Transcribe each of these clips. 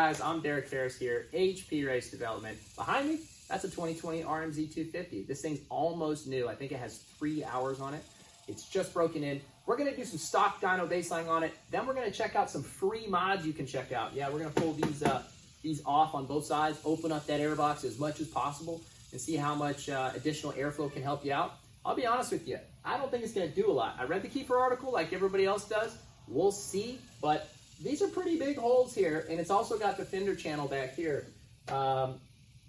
guys? I'm Derek Ferris here, HP Race Development. Behind me, that's a 2020 RMZ250. This thing's almost new. I think it has 3 hours on it. It's just broken in. We're gonna do some stock dyno baselining on it. Then we're gonna check out some free mods you can check out. Yeah, we're gonna pull these off on both sides, open up that airbox as much as possible, and see how much additional airflow can help you out. I'll be honest with you, I don't think it's gonna do a lot. I read the Keeper article like everybody else does. We'll see, but these are pretty big holes here, and it's also got the fender channel back here. I'm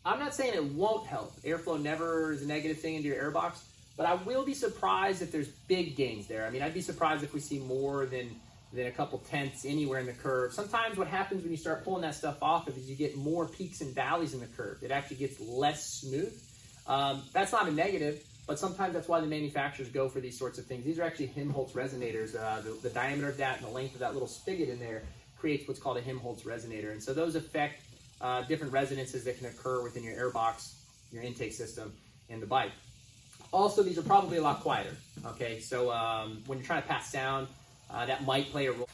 not saying it won't help. Airflow never is a negative thing into your airbox, but I will be surprised if there's big gains there. I mean, I'd be surprised if we see more than a couple tenths anywhere in the curve. Sometimes what happens when you start pulling that stuff off is you get more peaks and valleys in the curve. It actually gets less smooth. That's not a negative, but sometimes that's why the manufacturers go for these sorts of things. These are actually Helmholtz resonators. The diameter of that and the length of that little spigot in there creates what's called a Helmholtz resonator. And so those affect different resonances that can occur within your airbox, your intake system, and the bike. Also, these are probably a lot quieter, okay? So when you're trying to pass sound, that might play a role.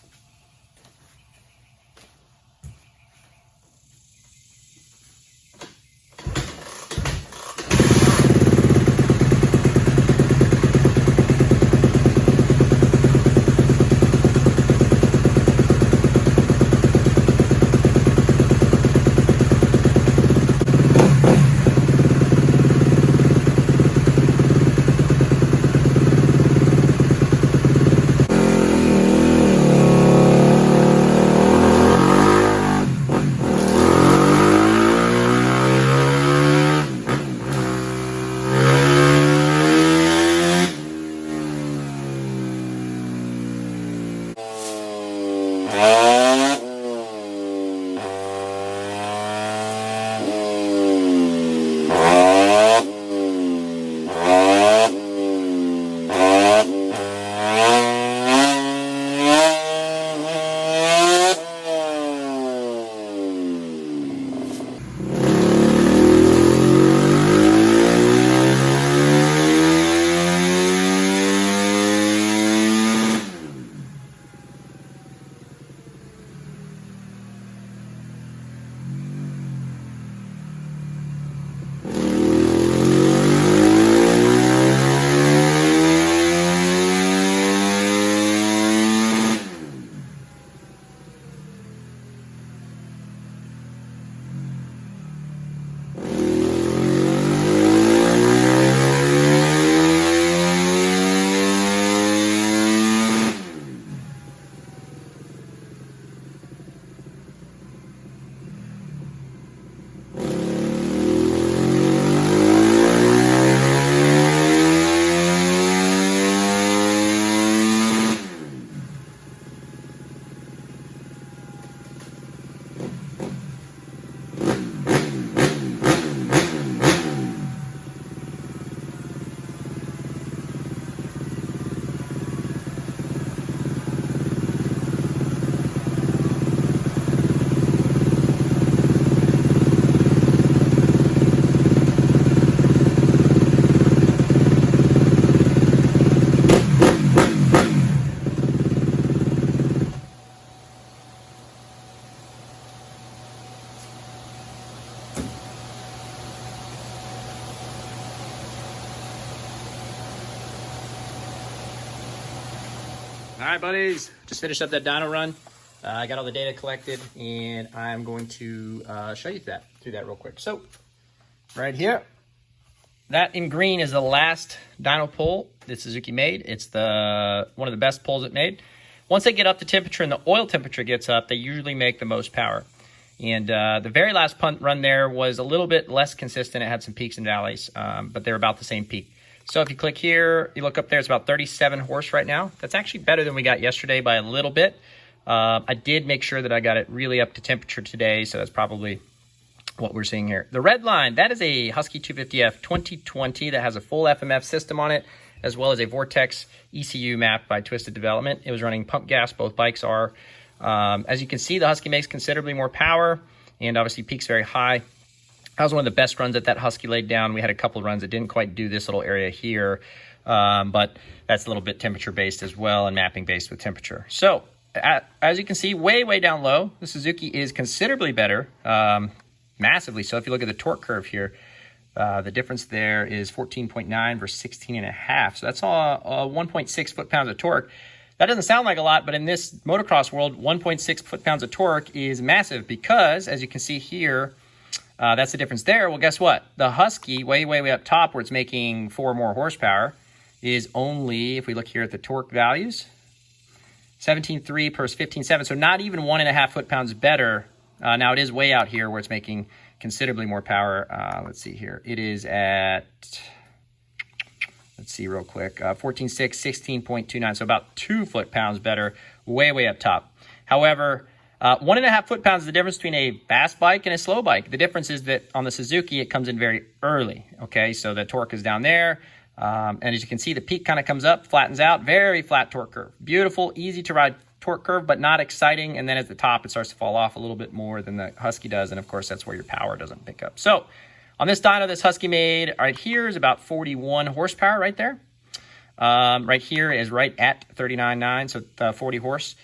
All right, buddies, just finished up that dyno run. I got all the data collected, and I'm going to show you through that real quick. So, right here, that in green is the last dyno pull that Suzuki made. It's one of the best pulls it made. Once they get up to temperature and the oil temperature gets up, they usually make the most power. And the very last punt run there was a little bit less consistent. It had some peaks and valleys, but they're about the same peak. So if you click here, you look up there, it's about 37 horse right now. That's actually better than we got yesterday by a little bit. I did make sure that I got it really up to temperature today, so that's probably what we're seeing here. The red line, that is a Husky 250F 2020 that has a full FMF system on it, as well as a Vortex ECU mapped by Twisted Development. It was running pump gas, both bikes are. As you can see, the Husky makes considerably more power, and obviously peaks very high. That was one of the best runs that Husky laid down. We had a couple of runs that didn't quite do this little area here, but that's a little bit temperature based as well and mapping based with temperature. So as you can see, way down low, the Suzuki is considerably better, massively. So if you look at the torque curve here, the difference there is 14.9 versus 16.5. So that's all 1.6 foot-pounds of torque. That doesn't sound like a lot, but in this motocross world, 1.6 foot-pounds of torque is massive because, as you can see here, that's the difference there. Well, guess what? The Husky, way up top, where it's making 4 more horsepower, is only, if we look here at the torque values, 17.3 versus 15.7. So not even 1.5 foot-pounds better. Now it is way out here where it's making considerably more power. Let's see here. It is at, let's see real quick, 14.6, 16.29. So about 2 foot-pounds better, way up top. However, 1.5 foot-pounds is the difference between a fast bike and a slow bike. The difference is that on the Suzuki, it comes in very early. Okay, so the torque is down there. And as you can see, the peak kind of comes up, flattens out, very flat torque curve. Beautiful, easy to ride torque curve, but not exciting. And then at the top, it starts to fall off a little bit more than the Husky does. And of course, that's where your power doesn't pick up. So on this dyno, this Husky made right here is about 41 horsepower right there. Right here is right at 39.9, so 40 horse.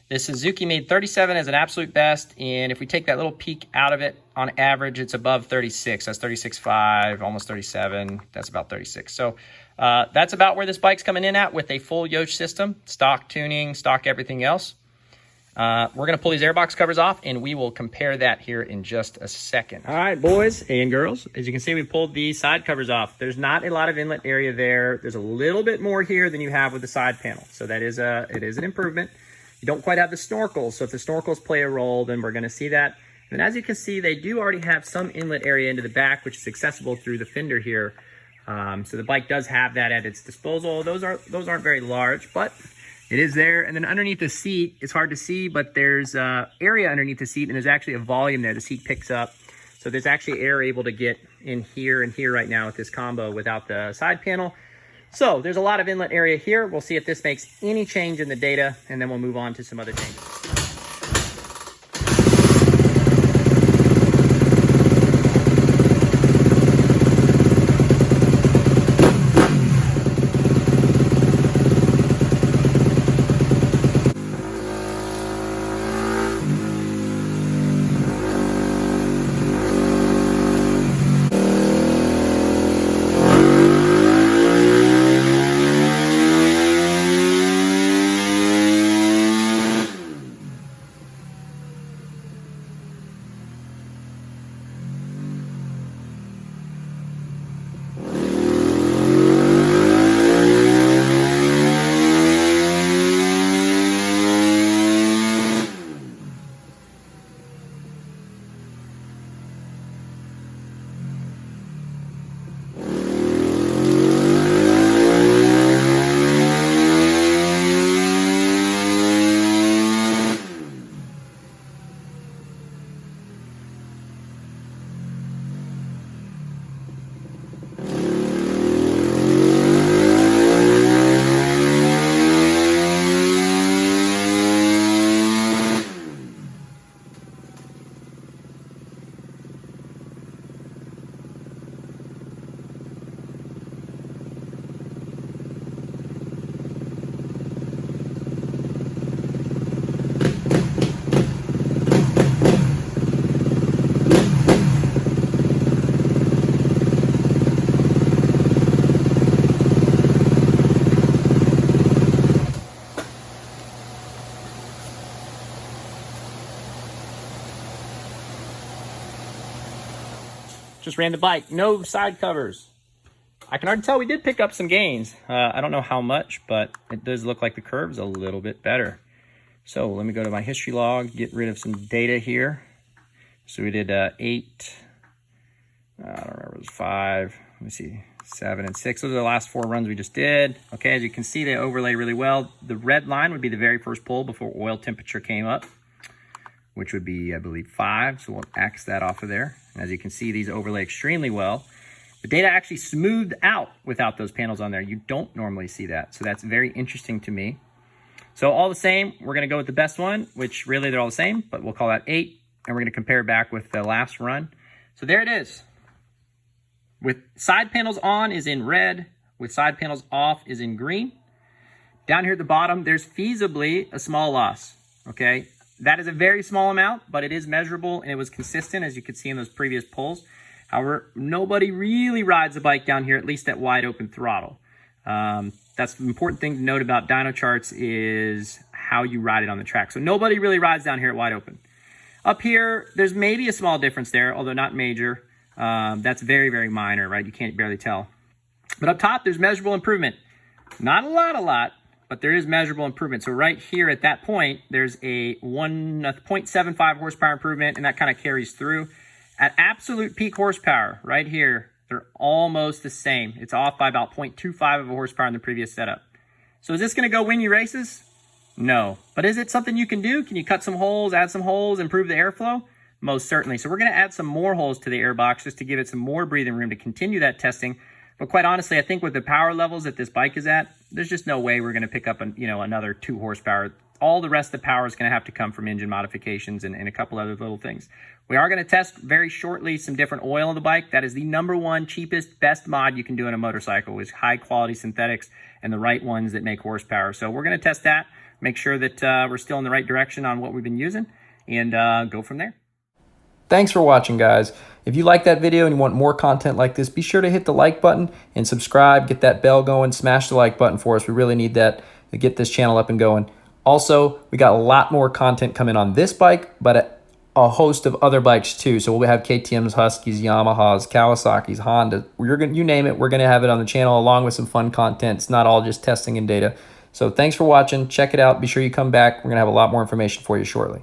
The Suzuki made 37 as an absolute best, and if we take that little peak out of it, on average, it's above 36. That's 36.5, almost 37. That's about 36. So that's about where this bike's coming in at with a full yoke system, stock tuning, stock everything else. We're going to pull these airbox covers off, and we will compare that here in just a second. All right, boys and girls, as you can see, we pulled the side covers off. There's not a lot of inlet area there. There's a little bit more here than you have with the side panel, so that is it is an improvement. You don't quite have the snorkels, so if the snorkels play a role, then we're going to see that. And as you can see, they do already have some inlet area into the back, which is accessible through the fender here. So the bike does have that at its disposal. Those aren't very large, but it is there. And then underneath the seat, it's hard to see, but there's area underneath the seat, and there's actually a volume there. The seat picks up. So there's actually air able to get in here and here right now with this combo without the side panel. So there's a lot of inlet area here. We'll see if this makes any change in the data, and then we'll move on to some other changes. Just ran the bike, no side covers. I can already tell we did pick up some gains. I don't know how much, but it does look like the curve's a little bit better. So let me go to my history log, get rid of some data here. So we did 8, I don't remember, it was 5, let me see, 7 and 6. Those are the last 4 runs we just did. Okay, as you can see, they overlay really well. The red line would be the very first pull before oil temperature came up, which would be, I believe, 5. So we'll X that off of there. And as you can see, these overlay extremely well. The data actually smoothed out without those panels on there. You don't normally see that. So that's very interesting to me. So all the same, we're going to go with the best one, which really they're all the same, but we'll call that 8. And we're going to compare back with the last run. So there it is. With side panels on is in red. With side panels off is in green. Down here at the bottom, there's feasibly a small loss. okay? That is a very small amount, but it is measurable and it was consistent, as you could see in those previous polls. However, nobody really rides a bike down here, at least at wide open throttle. That's the important thing to note about dyno charts is how you ride it on the track. So nobody really rides down here at wide open. Up here, there's maybe a small difference there, although not major. That's very, very minor, right? You can't barely tell. But up top, there's measurable improvement. Not a lot, but there is measurable improvement. So right here at that point, there's a 0.75 horsepower improvement, and that kind of carries through. At absolute peak horsepower, right here, they're almost the same. It's off by about 0.25 of a horsepower in the previous setup. So is this going to go win you races? No. But is it something you can do? Can you cut some holes, add some holes, improve the airflow? Most certainly. So we're going to add some more holes to the air box just to give it some more breathing room to continue that testing. But quite honestly, I think with the power levels that this bike is at, there's just no way we're going to pick up another 2 horsepower. All the rest of the power is going to have to come from engine modifications and a couple other little things. We are going to test very shortly some different oil on the bike. That is the #1 cheapest, best mod you can do in a motorcycle, is high quality synthetics and the right ones that make horsepower. So we're going to test that, make sure that we're still in the right direction on what we've been using, and go from there. Thanks for watching, guys. If you like that video and you want more content like this, be sure to hit the like button and subscribe. Get that bell going. Smash the like button for us. We really need that to get this channel up and going. Also, we got a lot more content coming on this bike, but a host of other bikes too. So we'll have KTM's, Huskies, Yamahas, Kawasaki's, Honda. You name it, we're going to have it on the channel along with some fun content. It's not all just testing and data. So thanks for watching. Check it out. Be sure you come back. We're going to have a lot more information for you shortly.